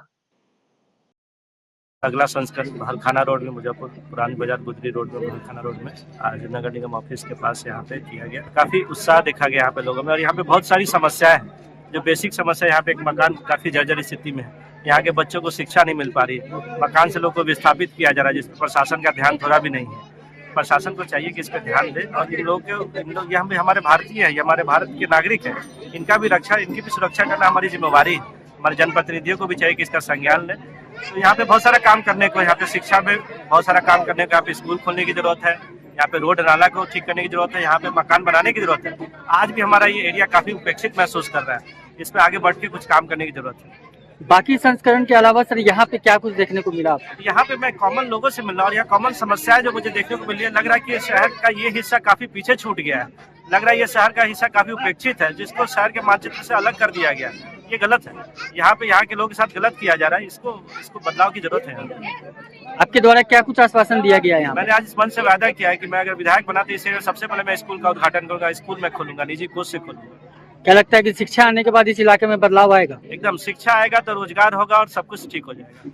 अगला संस्करण बहलखाना रोड में, मुजफ्फरपुर पुरानी बाजार गुजरी रोड में, बहलखाना रोड में आज नगर निगम ऑफिस के पास यहाँ पे किया गया। काफी उत्साह देखा गया यहाँ पे लोगों में, और यहाँ पे बहुत सारी समस्याएं हैं। जो बेसिक समस्या, यहाँ पे एक मकान काफी जर्जर स्थिति में है, यहाँ के बच्चों को शिक्षा नहीं मिल पा रही है, मकान से लोग को विस्थापित किया जा रहा है, जिस पर प्रशासन का ध्यान थोड़ा भी नहीं है। प्रशासन को चाहिए कि इस पर ध्यान दे, और इन लोग ये हम भी हमारे भारतीय हैं, ये हमारे भारत के नागरिक हैं, इनका भी रक्षा, इनकी भी सुरक्षा करना हमारी जिम्मेवारी है। हमारे जनप्रतिनिधियों को भी चाहिए कि इसका संज्ञान लें। तो यहाँ पे बहुत सारा काम करने को, यहाँ पे शिक्षा में बहुत सारा काम करने को, यहाँ पे स्कूल खोलने की जरूरत है, यहाँ पे रोड नाला को ठीक करने की जरूरत है, यहाँ पे मकान बनाने की जरूरत है। आज भी हमारा ये एरिया काफी उपेक्षित महसूस कर रहा है, इस पे आगे बढ़ के कुछ काम करने की जरूरत है। बाकी संस्करण के अलावा सर यहाँ पे क्या कुछ देखने को मिला? यहाँ पे मैं कॉमन लोगों से मिल रहा हूँ, यहाँ कॉमन समस्याएं जो मुझे देखने को मिल रही है। लग रहा है कि शहर का ये हिस्सा काफी पीछे छूट गया है, लग रहा है ये शहर का हिस्सा काफी उपेक्षित है, जिसको शहर के मानचित्र से अलग कर दिया गया। ये गलत है, यहाँ पे यहाँ के लोगों के साथ गलत किया जा रहा है, इसको बदलाव की जरूरत है। आपके द्वारा क्या कुछ आश्वासन दिया गया है यहाँ? मैंने आज इस मंच से वादा किया है कि मैं अगर विधायक बना तो इससे सबसे पहले मैं स्कूल का उद्घाटन करूंगा, स्कूल में खोलूंगा, निजी कोष से खोलूंगा, क्या लगता है कि शिक्षा आने के बाद इस इलाके में बदलाव आएगा? एकदम शिक्षा आएगा तो रोजगार होगा और सब कुछ ठीक हो जाएगा।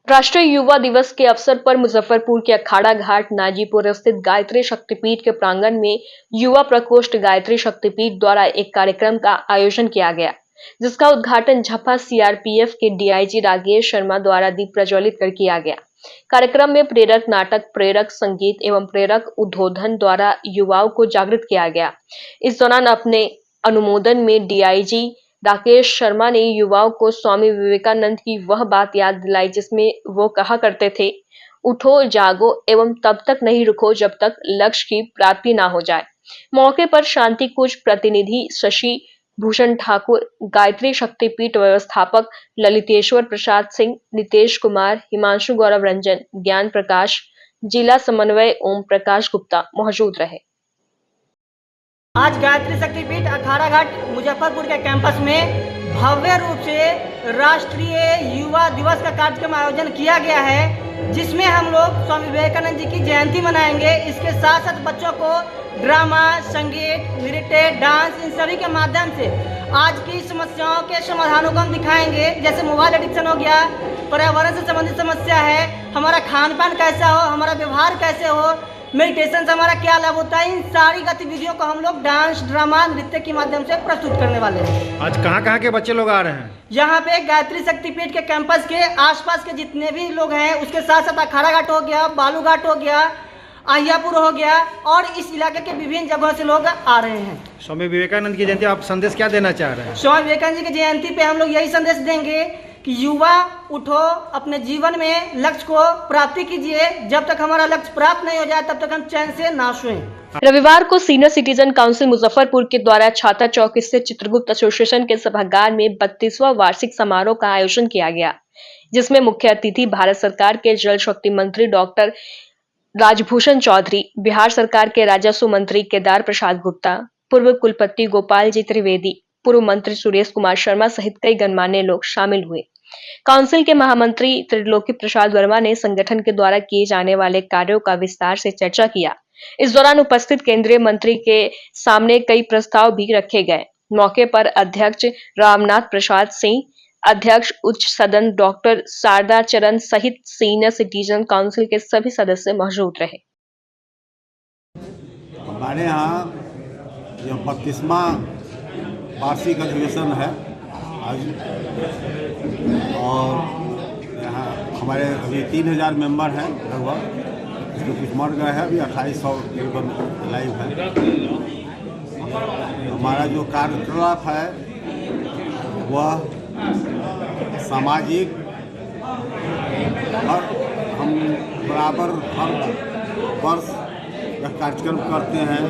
राष्ट्रीय युवा दिवस के अवसर पर मुजफ्फरपुर के अखाड़ा घाट नाजीपुर स्थित गायत्री शक्तिपीठ के प्रांगण में युवा प्रकोष्ठ गायत्री शक्तिपीठ द्वारा एक कार्यक्रम का आयोजन किया गया, जिसका उद्घाटन झपा सीआरपीएफ के डीआईजी राकेश शर्मा द्वारा दीप प्रज्वलित कर किया गया। कार्यक्रम में प्रेरक नाटक, प्रेरक संगीत एवं प्रेरक उद्बोधन द्वारा युवाओं को जागृत किया गया। इस दौरान अपने अनुमोदन में डीआईजी राकेश शर्मा ने युवाओं को स्वामी विवेकानंद की वह बात याद दिलाई जिसमें वो कहा करते थे, उठो जागो एवं तब तक नहीं रुको जब तक लक्ष्य की प्राप्ति ना हो जाए। मौके पर शांति कूच प्रतिनिधि शशि भूषण ठाकुर, गायत्री शक्तिपीठ व्यवस्थापक ललितेश्वर प्रसाद सिंह, नितेश कुमार, हिमांशु गौरव रंजन, ज्ञान प्रकाश, जिला समन्वय ओम प्रकाश गुप्ता मौजूद रहे। आज गायत्री शक्तिपीठ अखाड़ा घाट मुजफ्फरपुर के कैंपस में भव्य रूप से राष्ट्रीय युवा दिवस का कार्यक्रम आयोजन किया गया है, जिसमें हम लोग स्वामी विवेकानंद जी की जयंती मनाएंगे। इसके साथ साथ बच्चों को ड्रामा, संगीत, नृत्य, डांस, इन सभी के माध्यम से आज की समस्याओं के समाधानों को हम दिखाएंगे। जैसे मोबाइल एडिक्शन हो गया, पर्यावरण से संबंधित समस्या है, हमारा खान पान कैसा हो, हमारा व्यवहार कैसे हो, मेडिटेशन से हमारा क्या लाभ होता है, इन सारी गतिविधियों को हम लोग डांस, ड्रामा, नृत्य के माध्यम से प्रस्तुत करने वाले हैं। आज कहाँ के बच्चे लोग आ रहे हैं? यहाँ पे गायत्री शक्तिपीठ के कैंपस के आसपास के जितने भी लोग हैं, उसके साथ साथ अखाड़ा घाट हो गया, बालू घाट हो गया, अहियापुर हो गया और इस इलाके के विभिन्न जगहों से लोग आ रहे हैं। स्वामी विवेकानंद की जयंती, आप संदेश क्या देना चाह रहे हैं? स्वामी विवेकानंद जी की जयंती पे हम लोग यही संदेश देंगे कि युवा उठो, अपने जीवन में लक्ष्य को प्राप्ति कीजिए। जब तक हमारा लक्ष्य प्राप्त नहीं हो जाए तब तक हम चैन से ना सोएं। रविवार को सीनियर सिटीजन काउंसिल मुजफ्फरपुर के द्वारा छाता चौक स्थित चित्रगुप्त एसोसिएशन के सभागार में 32वां वार्षिक समारोह का आयोजन किया गया, जिसमें मुख्य अतिथि भारत सरकार के जल शक्ति मंत्री डॉक्टर राजभूषण चौधरी, बिहार सरकार के राजस्व मंत्री केदार प्रसाद गुप्ता, पूर्व कुलपति गोपाल जी त्रिवेदी, पूर्व मंत्री सुरेश कुमार शर्मा सहित कई गणमान्य लोग शामिल हुए। काउंसिल के महामंत्री त्रिलोकी प्रसाद वर्मा ने संगठन के द्वारा किए जाने वाले कार्यों का विस्तार से चर्चा किया। इस दौरान उपस्थित केंद्रीय मंत्री के सामने कई प्रस्ताव भी रखे गए। मौके पर अध्यक्ष रामनाथ प्रसाद सिंह, अध्यक्ष उच्च सदन डॉक्टर शारदा चरण सहित सीनियर सिटीजन काउंसिल के सभी सदस्य मौजूद रहे। हमारे यहाँ जो 32वां वार्षिक अधिवेशन है आज, और यहाँ हमारे अभी 3000 मेंबर हैं लगभग, इसमें कुछ मर गए हैं, अभी 2800 करीबन लाइव है। हमारा जो कार्यकलाप है वह सामाजिक, और हम बराबर हर वर्ष यह कार्यक्रम करते हैं।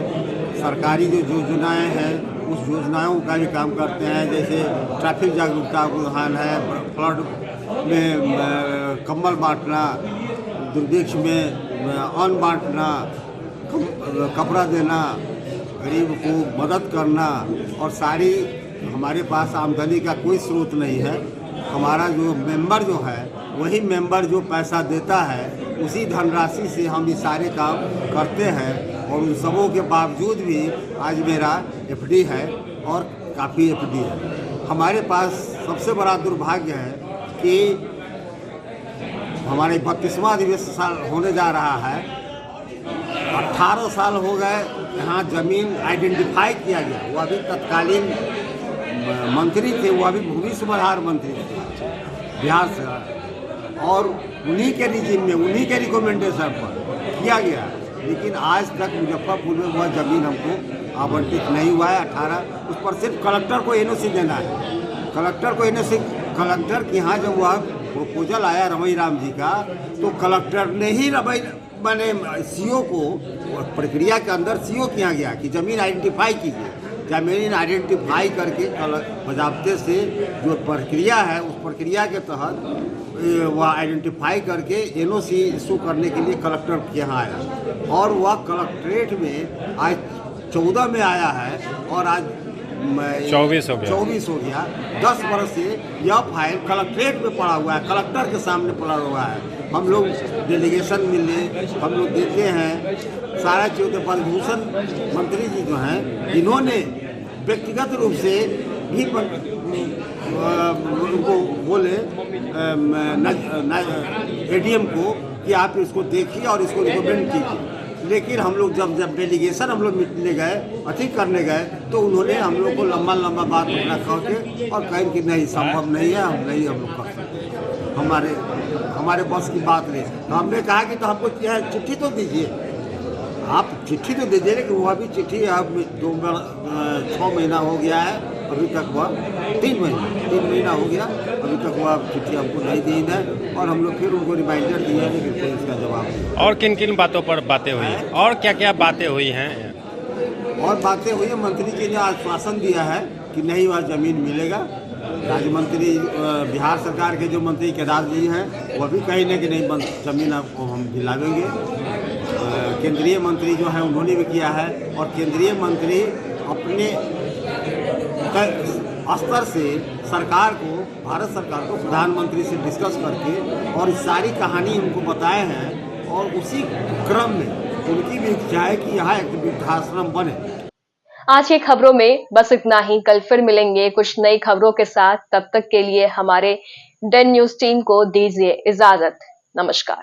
सरकारी जो योजनाएं हैं उस योजनाओं का भी काम करते हैं, जैसे ट्रैफिक जागरूकता अभियान है, फ्लड में कंबल बांटना, दुर्भिक्ष में अन्न बांटना, कपड़ा देना, गरीब को मदद करना। और सारी हमारे पास आमदनी का कोई स्रोत नहीं है, हमारा जो मेंबर जो है वही मेंबर जो पैसा देता है उसी धनराशि से हम ये सारे काम करते हैं। और उन सबों के बावजूद भी आज मेरा एफडी है और काफ़ी एफडी है। हमारे पास सबसे बड़ा दुर्भाग्य है कि हमारे 32वां अधिवेशन होने जा रहा है, 18 साल हो गए यहाँ ज़मीन आइडेंटिफाई किया गया। वो अभी तत्कालीन मंत्री थे, वो अभी भूमि सुधार मंत्री थे बिहार से, और उन्हीं के रिजिम में उन्हीं के रिकमेंडेशन पर किया गया। लेकिन आज तक मुजफ्फरपुर में वह ज़मीन हमको आवंटित नहीं हुआ है। 18 उस पर सिर्फ कलेक्टर को एनओसी देना है। कलेक्टर को एनओसी, कलेक्टर के यहाँ जब वह प्रपोजल आया रमई राम जी का, तो कलेक्टर ने ही मैंने सीओ को प्रक्रिया के अंदर सीओ के यहाँ गया कि ज़मीन आइडेंटिफाई कीजिए। ज़मीन आइडेंटिफाई करके बजाबते से जो प्रक्रिया है उस प्रक्रिया के तहत वह आइडेंटिफाई करके एनओसी इशू करने के लिए कलेक्टर के यहाँ आया, और वह कलेक्ट्रेट में आज 14 में आया है और आज 24 हो गया। 10 वर्ष से यह फाइल कलेक्ट्रेट में पड़ा हुआ है, कलेक्टर के सामने पड़ा हुआ है। हम लोग डेलीगेशन मिले, हम लोग देते हैं सारा चीज़। ब्रजभूषण मंत्री जी जो हैं, इन्होंने व्यक्तिगत रूप से भी उनको बोले एडीएम को कि आप इसको देखिए और इसको रिकमेंड कीजिए। लेकिन हम लोग जब डेलीगेशन हम लोग मिलने गए, अति करने गए, तो उन्होंने हम लोग को लंबा बात रखा के और कहीं कि नहीं संभव नहीं है, हम लोग कर सकते, हमारे बस की बात नहीं। तो हमने कहा कि तो हमको चिट्ठी तो दीजिए, आप चिट्ठी तो दीजिए, लेकिन वह भी चिट्ठी अब 6 महीना हो गया है, अभी तक वह 3 महीना हो गया, अभी तक वह चिट्ठी हमको नहीं दी है। और हम लोग फिर उनको रिमाइंडर दिए हैं, लेकिन कोई इसका जवाब नहीं। और किन किन बातों पर बातें हुई हैं और क्या क्या बातें हुई हैं? और बातें हुई है, मंत्री जी ने आश्वासन दिया है कि नहीं वह जमीन मिलेगा। राज्य मंत्री बिहार सरकार के जो मंत्री केदार जी हैं, वह भी कहीं ना कि नहीं जमीन आपको हम दिलावेंगे। केंद्रीय मंत्री जो हैं उन्होंने भी किया है, और केंद्रीय मंत्री अपने स्तर से सरकार को, भारत सरकार को प्रधानमंत्री से डिस्कस करके और सारी कहानी उनको बताए हैं, और उसी क्रम में उनकी भी इच्छा है कि यहाँ एक वृद्धाश्रम बने। आज की खबरों में बस इतना ही। कल फिर मिलेंगे कुछ नई खबरों के साथ। तब तक के लिए हमारे डेन न्यूज टीम को दीजिए इजाजत। नमस्कार।